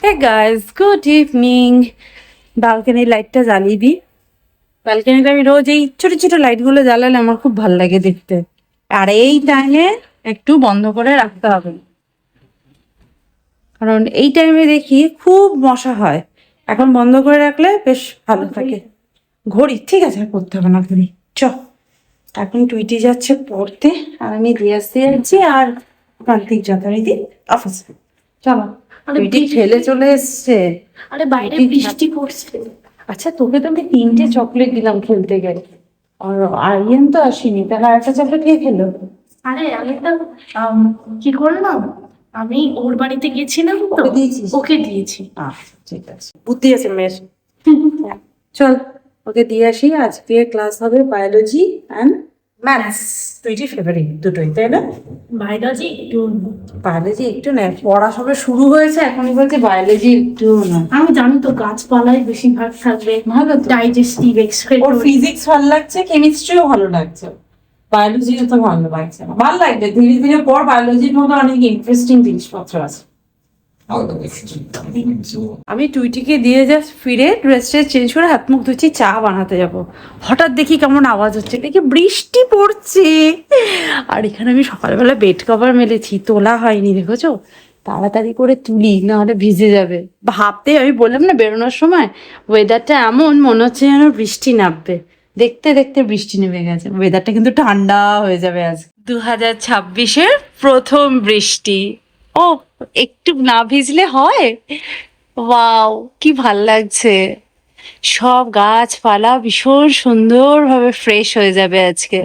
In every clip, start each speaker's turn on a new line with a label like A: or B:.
A: হে guys, good evening. ব্যালকনির লাইটটা জ্বালিয়ে দিই। ব্যালকনিতে আমি রোজ এই ছোট ছোট লাইটগুলো জ্বালালে আমার খুব ভালো লাগে দেখতে। আর এই টাইমে একটু বন্ধ করে রাখতে হবে, কারণ এই টাইমে দেখি খুব মশা হয়। এখন বন্ধ করে রাখলে বেশ ভালো থাকে। ঘড়ি ঠিক আছে, আর পড়তে হবে না ঘড়ি। চ, এখন টুইটি যাচ্ছে পড়তে, আর আমি দিয়ে আসতে যাচ্ছি, আর প্রান্তিক যথারীতি অফিসে। চলো। টুইটি খেলে চলে এসছে।
B: আরে বাইরে বৃষ্টি পড়ছে।
A: আচ্ছা, তোকে তো আমি 3টে চকলেট দিলাম খেলতে গেলে, আর আরিয়ান তো আসেনি, তাহলে আরেকটা চকলেট কে খেলো?
B: আরে আমি তো কি করলাম, আমি ওর বাড়িতে গেছিলাম তো
A: ওকে দিয়েছিস?
B: ওকে দিয়েছি।
A: আচ্ছা ঠিক আছে, বুদ্ধি আছে মেয়ের। চল, ওকে দিয়ে আসি। আজকে ক্লাস হবে বায়োলজি অ্যান্ড ম্যাথস, তুইটি ফেভারিট দুটোই, তাই না?
B: বায়োলজি একটু
A: বায়োলজি একটু না, পড়া সবে শুরু হয়েছে, এখনই বলছে বায়োলজি একটু না।
B: আমি জানি তো গাছপালায় বেশিরভাগ থাকবে,
A: ভালো তো।
B: ডাইজেস্টিভ
A: ওর
B: এক্সক্রিটরি।
A: ফিজিক্স ভালো লাগছে, কেমিস্ট্রিও ভালো লাগছে, বায়োলজিও তো ভালো লাগছে না। ভালো লাগবে ধীরে ধীরে পর, বায়োলজির মধ্যে অনেক ইন্টারেস্টিং জিনিসপত্র আছে। আমি টুইটিকে দিয়ে জাস্ট ফিরে ড্রেসটা চেঞ্জ করে হাত মুখ ধুচ্ছি, চা বানাতে যাব। হঠাৎ দেখি কেমন আওয়াজ হচ্ছে, দেখি বৃষ্টি পড়ছে। আর এখানে আমি সকালবেলা বেড কভার মেলেছি, তোলা হয়নি, দেখেছো? তাড়াতাড়ি করে তুলি, নাহলে ভিজে যাবে। ভাবতে আমি বললাম না বেরোনোর সময়, ওয়েদারটা এমন মনে হচ্ছে যেন বৃষ্টি নামবে। দেখতে দেখতে বৃষ্টি নেমে গেছে। ওয়েদারটা কিন্তু ঠান্ডা হয়ে যাবে আজ। 2026-এর প্রথম বৃষ্টি। ও, একটু না ভিজলে হয়? ওয়াও, কি ভাল লাগছে। সব গাছপালা ভীষণ সুন্দরভাবে ফ্রেশ হয়ে যাবে আজকে।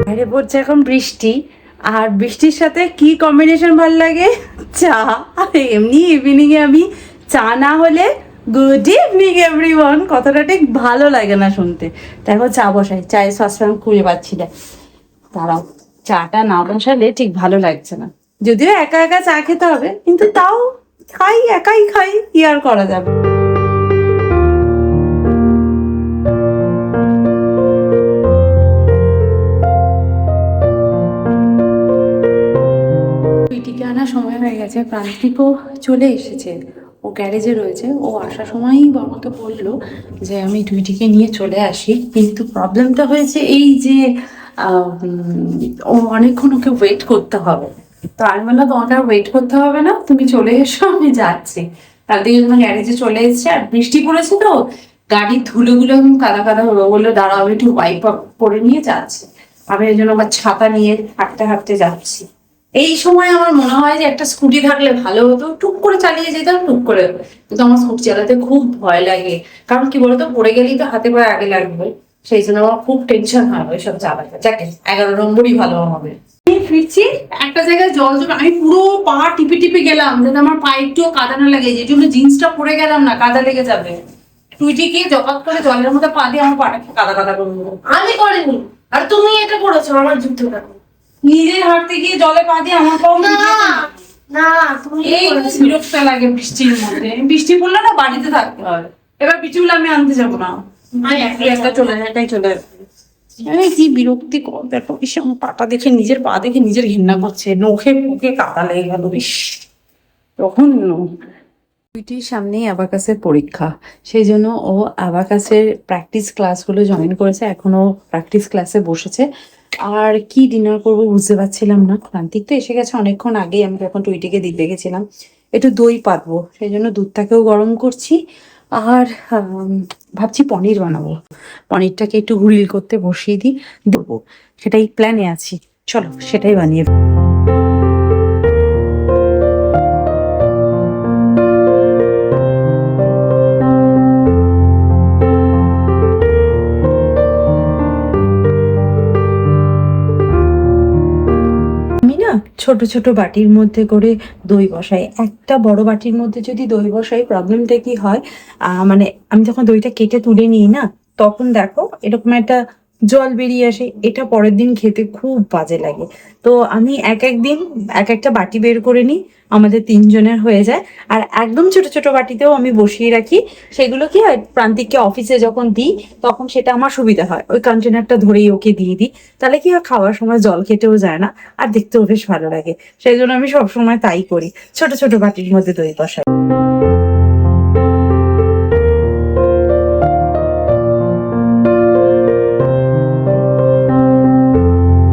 A: বাইরে পড়ছে এখন বৃষ্টি, আর বৃষ্টির সাথে কি কম্বিনেশন ভাল লাগে? চা। আর এমনি ইভিনিং এ আমি চা না হলে গুড ইভিনিং এভরিওয়ান কথাটা ঠিক ভালো লাগে না শুনতে। তাই এখন চা বসাই, চায়ের সসপ্যান খুঁজে পাচ্ছি না। তারাও চাটা না বসালে ঠিক ভালো লাগছে না। যদিও একা একা চা খেতে হবে, কিন্তু তাও খাই, একাই খাই, কি আর করা যাবে। টুইটিকে আনার সময় হয়ে গেছে, প্রান্তিকও চলে এসেছে, ও গ্যারেজে রয়েছে। ও আসার সময়ই আমাকে বললো যে আমি টুইটিকে নিয়ে চলে আসি, কিন্তু প্রবলেমটা হয়েছে এই যে ও অনেকক্ষণ ওকে ওয়েট করতে হবে। তো আমি বললাম তোমাকে আর ওয়েট করতে হবে না, তুমি চলে এসো, আমি যাচ্ছি। প্রান্তিক যখন গ্যারেজে চলে এসেছে, আর বৃষ্টি পড়েছে তো গাড়ির ধুলোগুলো এখন কাদা কাদা হলো, বললো দাঁড়াও আমি একটু ওয়াইপ আপ করে নিয়ে যাচ্ছি। আমি এই জন্য আবার ছাতা নিয়ে হাঁটতে হাঁটতে যাচ্ছি। এই সময় আমার মনে হয় যে একটা স্কুটি থাকলে ভালো হতো, টুক করে চালিয়ে যেতাম, টুক করে। কিন্তু আমার স্কুটি চালাতে খুব ভয় লাগে, কারণ কি বলতো, পড়ে গেলেই তো হাতে পায়ে আগে লাগবে। সেই জন্য আমার খুব টেনশন হয় ওইসব চালাতে। যাকে 11 নম্বরই ভালো হবে। ফিরছি, একটা জায়গায় জল জমে, আমি পুরো পা টিপে টিপে গেলাম যাতে আমার পায়ে একটু কাদা না লাগে, যে জন্য জিন্সটা পরে গেলাম না, কাদা লেগে যাবে। টুইটিকে জপাত করে জলের মধ্যে পা দিয়ে আমার পাটা কাদা কাদা করে দেবো।
B: আমি করিনি, আর তুমি এটা করেছো আমার যুদ্ধটা।
A: নিজের হাঁটতে গিয়ে জলে পা দিয়ে আমার পাও
B: না না, তুমি
A: এই বিরক্ত লাগে বৃষ্টির মধ্যে। বৃষ্টি পড়লে না বাড়িতে থাকতে হয়। এবার পিচুগুলো আমি আনতে যাবো না, একটা চলে যায়, এটাই চলে যাবে। কি বিরক্তি কর, দেখো ইস, আমার পাটা দেখে, নিজের পা দেখে নিজের ঘৃণা করছে। নখে মুখে কাদা লেগে গেল, ইস তখন। টুইটির সামনেই অ্যাবাকাসের পরীক্ষা, সেই জন্য ও অ্যাবাকাসের প্র্যাকটিস ক্লাসগুলো জয়েন করেছে। এখনো প্র্যাকটিস ক্লাসে বসেছে। আর কি ডিনার করবো বুঝতে পারছিলাম না। প্রান্তিক তো এসে গেছে অনেকক্ষণ আগেই, আমি যখন টুইটিকে দিতে গেছিলাম। একটু দই পাতবো, সেই জন্য দুধটাকেও গরম করছি। আর ভাবছি পনির বানাবো। পনিরটাকে একটু হুইল করতে বসিয়ে দিই, দেবো, সেটাই প্ল্যানে আছি। চলো সেটাই বানিয়ে। ছোট ছোট বাটির মধ্যে করে দই বসাই। একটা বড় বাটির মধ্যে যদি দই বসাই, প্রবলেমটা কি হয়, মানে আমি যখন দইটা কেটে তুলে নিই না, তখন দেখো এরকম একটা জল বেরিয়ে আসে, এটা পরের দিন খেতে খুব বাজে লাগে। তো আমি এক একদিন এক একটা বাটি বের করে নিই, আমাদের 3 জনের হয়ে যায়। আর একদম ছোট ছোট বাটিতেও আমি বসিয়ে রাখি। সেগুলো কি হয়, প্রান্তিককে অফিসে যখন দিই তখন সেটা আমার সুবিধা হয়, ওই কন্টেনারটা ধরেই ওকে দিয়ে দিই। তাহলে কি হয়, খাওয়ার সময় জল খেতেও যায় না, আর দেখতেও বেশ ভালো লাগে। সেই জন্য আমি সবসময় তাই করি, ছোট ছোট বাটির মধ্যে দই বসাই।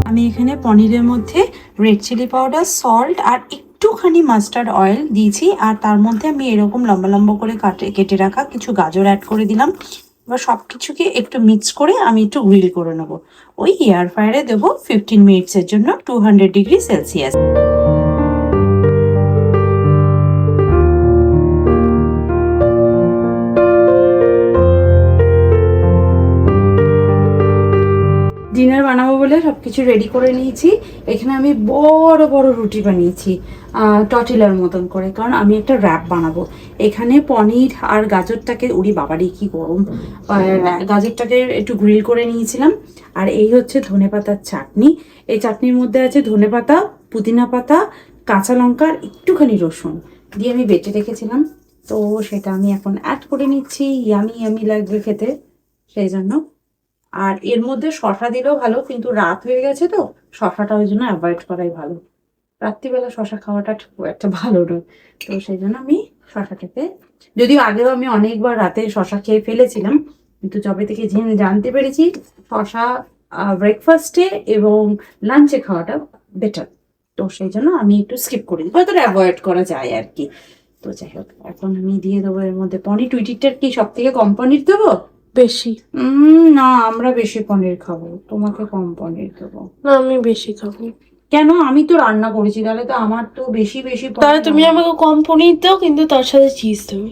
A: আমি এখানে পনিরের মধ্যে রেড চিলি পাউডার, সল্ট আর একটুখানি মাস্টার্ড অয়েল দিয়েছি। আর তার মধ্যে আমি এরকম লম্বা লম্বা করে কেটে রাখা কিছু গাজর অ্যাড করে দিলাম। এবার সব কিছুকে একটু মিক্স করে আমি একটু গ্রিল করে নেবো। ওই এয়ার ফ্রায়ারে দেবো 15 মিনিটসের জন্য 200°C। ডিনার বানাবো বলে সবকিছু রেডি করে নিয়েছি। এখানে আমি বড় বড় রুটি বানিয়েছি টর্টিলার মতন করে, কারণ আমি একটা র্যাপ বানাবো। এখানে পনির আর গাজরটাকে, উড়ি বাবারি কি গরম, গাজরটাকে একটু গ্রিল করে নিয়েছিলাম। আর এই হচ্ছে ধনেপাতার চাটনি। এই চাটনির মধ্যে আছে ধনেপাতা, পুদিনা পাতা, কাঁচা লঙ্কা আর একটুখানি রসুন দিয়ে আমি বেটে রেখেছিলাম। তো সেটা আমি এখন অ্যাড করে নিচ্ছি, ইয়ামি ইয়ামি লাগবে খেতে সেই জন্য। আর এর মধ্যে শশা দিলেও ভালো, কিন্তু রাত হয়ে গেছে তো শশাটা ওই জন্য অ্যাভয়েড করাই ভালো। রাত্রিবেলা শশা খাওয়াটা খুব একটা ভালো নয়, তো সেই জন্য আমি শশাটাকে, যদিও আগেও আমি অনেকবার রাতে শশা খেয়ে ফেলেছিলাম, কিন্তু যবে থেকে জানতে পেরেছি শশা ব্রেকফাস্টে এবং লাঞ্চে খাওয়াটা বেটার, তো সেই জন্য আমি একটু স্কিপ করি, হয়তো অ্যাভয়েড করা যায় আর কি। তো যাই হোক, এখন আমি দিয়ে দেবো এর মধ্যে পনির। টুইটিটার কি সব থেকে কম পনির দেবো?
B: বেশি
A: না, আমরা বেশি পনির খাবো, তোমাকে কম পনির দেবো।
B: না, আমি বেশি খাবো।
A: কেন? আমি তো রান্না করেছি, তাহলে তো আমার তো বেশি বেশি
B: তাহলে তুমি আমাকে কম পনির দাও, কিন্তু তার সাথে চিজ দেবে।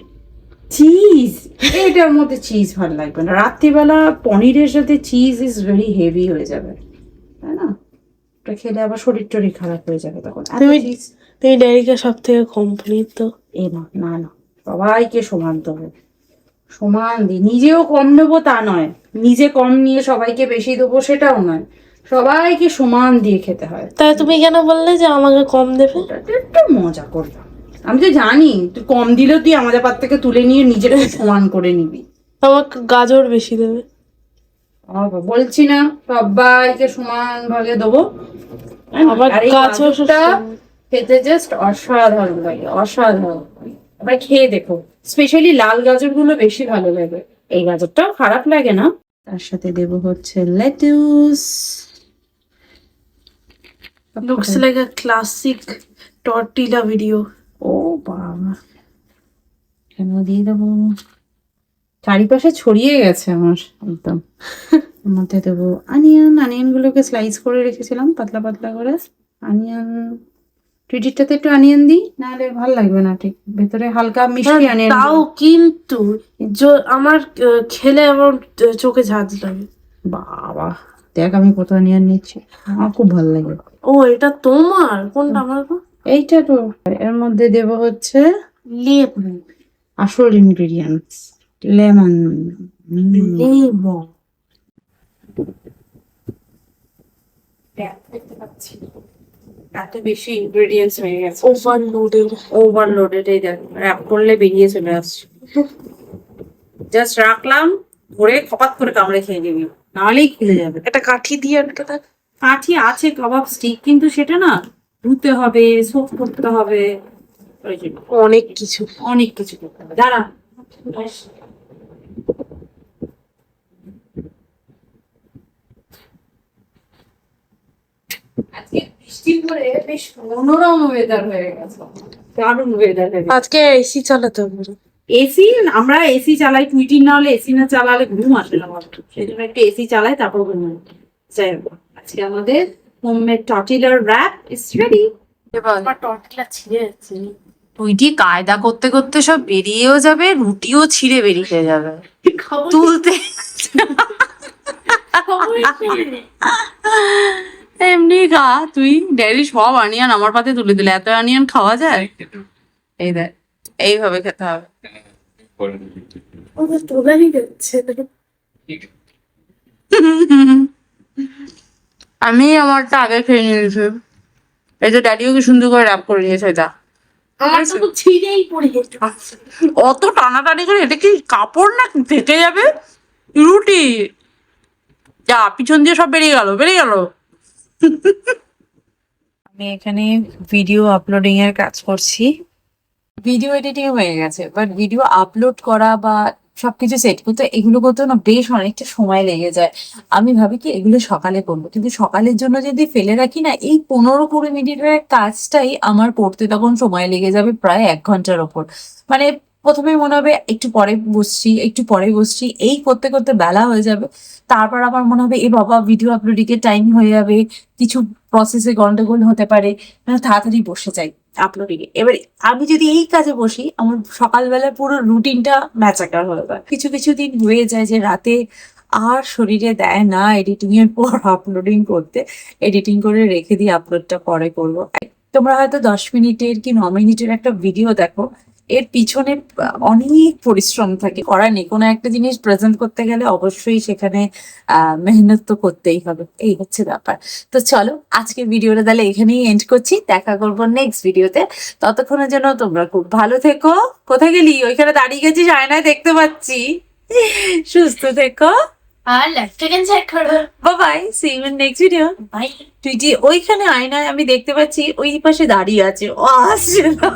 A: চিজ? এটার মধ্যে চিজ ভালো লাগবে না, রাত্রিবেলা পনিরের সাথে চিজ ইজ ভেরি হেভি হয়ে যাবে, তাই না? ওটা খেলে আবার শরীর টরীর খারাপ হয়ে যাবে তখন।
B: তুমি ড্যাডিকে সব থেকে কম পনির দাও।
A: এ না না না, সবাইকে সমান দেবো, সমান দিই। নিজেও কম নেবো তা নয়, নিজে কম নিয়ে সবাইকে বেশি দেবো সেটাও নয়, সবাইকে সমান দিয়ে খেতে হয়।
B: তাহলে তুমি কেন বললে যে আমাকে কম দেবে?
A: ওটাতে একটু মজা করলাম, আমি তো জানি তুই কম দিলেও তুই আমাদের পাত থেকে তুলে নিয়ে নিজেকে সমান করে নিবি।
B: আমাকে গাজর বেশি দেবে।
A: বলছি না সবাইকে সমান ভাগে দেবো।
B: আবার
A: আর এই
B: গাজর
A: গাজরটা খেতে জাস্ট অসাধারণ লাগে, অসাধারণ। এবার খেয়ে দেখো, স্পেশালি লাল গাজরগুলো বেশি ভালো লাগে, এই গাজরটাও খারাপ লাগে না। তার সাথে দেবো হচ্ছে lettuce.
B: Looks like a classic tortilla video.
A: ও বাবা, কেন দিয়ে দেবো, চারিপাশে ছড়িয়ে গেছে আমার একদম। এর মধ্যে দেবো আনিয়ন গুলোকে স্লাইস করে রেখেছিলাম পাতলা পাতলা করে। আনিয়ন, টুইটিটাতে একটু আনিয়ন দিই, নাহলে ভাল লাগবে না ঠিক, ভেতরে হালকা মিষ্টি আনিয়ন।
B: তাও কিন্তু আমার খেলে আমার চোখে ঝাঁজ লাগে।
A: বাবা দেখ আমি কত আনিয়ন নিচ্ছি, আমার খুব ভালো লাগে।
B: ও, এটা তোমার? কোনটা আমার?
A: এইটা তো। এর মধ্যে দেবো হচ্ছে
B: লেবু,
A: আসল ইনগ্রেডিয়েন্টস, লেমন।
B: লেবু।
A: দেখতে পাচ্ছি এত বেশি ইনগ্রেডিয়েন্টস হয়ে গেছে,
B: ওভারলোডেড।
A: এই দেখ, র্যাপ করলে বেরিয়ে চলে আসছে। জাস্ট রাখলাম, ধরে খপাত করে কামড়ে খেয়ে নিবি, নাহলেই খুলে যাবে।
B: একটা কাঠি দিয়ে একটা
A: কাঠি আছে কাবাব স্টিক, কিন্তু সেটা না ধুতে হবে, সোক করতে হবে, ওই জন্য
B: অনেক কিছু
A: করতে হবে। দাঁড়া, আজকে বৃষ্টি পরে বেশ মনোরম ওয়েদার হয়ে গেছে, দারুণ ওয়েদার হয়ে গেছে।
B: আজকে এসি চালাতে হবে না।
A: এসি, আমরা এসি চালাই, টুইটি না হলে এসি না চালালে ঘুম আসে না আমার, সেই জন্য একটু এসি চালাই তারপর ঘুম আসে। যাই হোক, আজকে আমাদের হোমমেড টর্টিলার র্যাপ ইজ রেডি।
B: আমার টর্টিলা ছিঁড়ে যাচ্ছে।
A: টুইটি কায়দা করতে করতে সব বেরিয়েও যাবে, রুটিও ছিঁড়ে বেরিয়ে যাবে তুলতে। এমনি খা তুই, ড্যাডি সব আনিয়ান আমার পাতে তুলে দিলে, এত আনিয়ান খাওয়া যায়? এই দেখ, এইভাবে খেতে হবে।
B: তোলাই যাচ্ছে।
A: আমি আমারটা আগে খেয়ে নিয়েছি। এই যে ড্যাডিও কি সুন্দর করে র্যাপ করে নিয়েছে এটা।
B: আমার তো খুব ছিঁড়েই পড়ে যেত।
A: অত টানাটানি করে এটা কি কাপড় না ফেটে যাবে? রুটি যা পিছন দিয়ে সব বেরিয়ে গেল বেরিয়ে গেল। আমি এখানে ভিডিও আপলোডিং এর কাজ করছি। ভিডিও এডিটিং হয়ে গেছে, বাট ভিডিও আপলোড করা বা সবকিছু সেট করতে এগুলো করতে না বেশ অনেকটা সময় লেগে যায়। আমি ভাবি কি এগুলো সকালে করবো, কিন্তু সকালের জন্য যদি ফেলে রাখি না, এই 15-20 মিনিটের কাজটাই আমার করতে তখন সময় লেগে যাবে প্রায় 1 ঘন্টার ওপর। মানে প্রথমে মনে হবে একটু পরে বসছি একটু পরে বসছি, এই করতে করতে বেলা হয়ে যাবে। তারপর আমার মনে হবে এ বাবা ভিডিও আপলোডিং এর টাইম হয়ে যাবে, কিছু প্রসেসে গন্ডগোল হতে পারে, তাড়াতাড়ি বসে যাই আপলোডিং এ। এবার আমি যদি এই কাজে বসি, আমার সকালবেলা পুরো রুটিনটা ম্যাচাকার হয়ে যায়। কিছু কিছু দিন হয়ে যায় যে রাতে আর শরীরে দেয় না এডিটিং এর পর আপলোডিং করতে, এডিটিং করে রেখে দিয়ে আপলোডটা পরে করব। তোমরা হয়তো 10 মিনিটের কি 9 মিনিটের একটা ভিডিও দেখো, এর পিছনে অনেক পরিশ্রম থাকে। করার নেই, কোনো একটা জিনিস প্রেজেন্ট করতে গেলে অবশ্যই সেখানে মেহনত তো করতেই হবে, এই হচ্ছে ব্যাপার। তো চলো আজকের ভিডিওটা তাহলে এখানেই এন্ড করছি, দেখা করবো নেক্সট ভিডিওতে। ততক্ষণের জন্য তোমরা খুব ভালো থেকো। কোথায় গেলি? ওইখানে দাঁড়িয়ে গেছিস, আয়নায় দেখতে পাচ্ছি। সুস্থ থেকো।
B: আর লাইফটা চেক করো।
A: Bye, see you in next video.
B: Bye.
A: তুই যে ওইখানে আয়নায় আমি দেখতে পাচ্ছি ওই পাশে দাঁড়িয়ে আছে, ও আসছে না।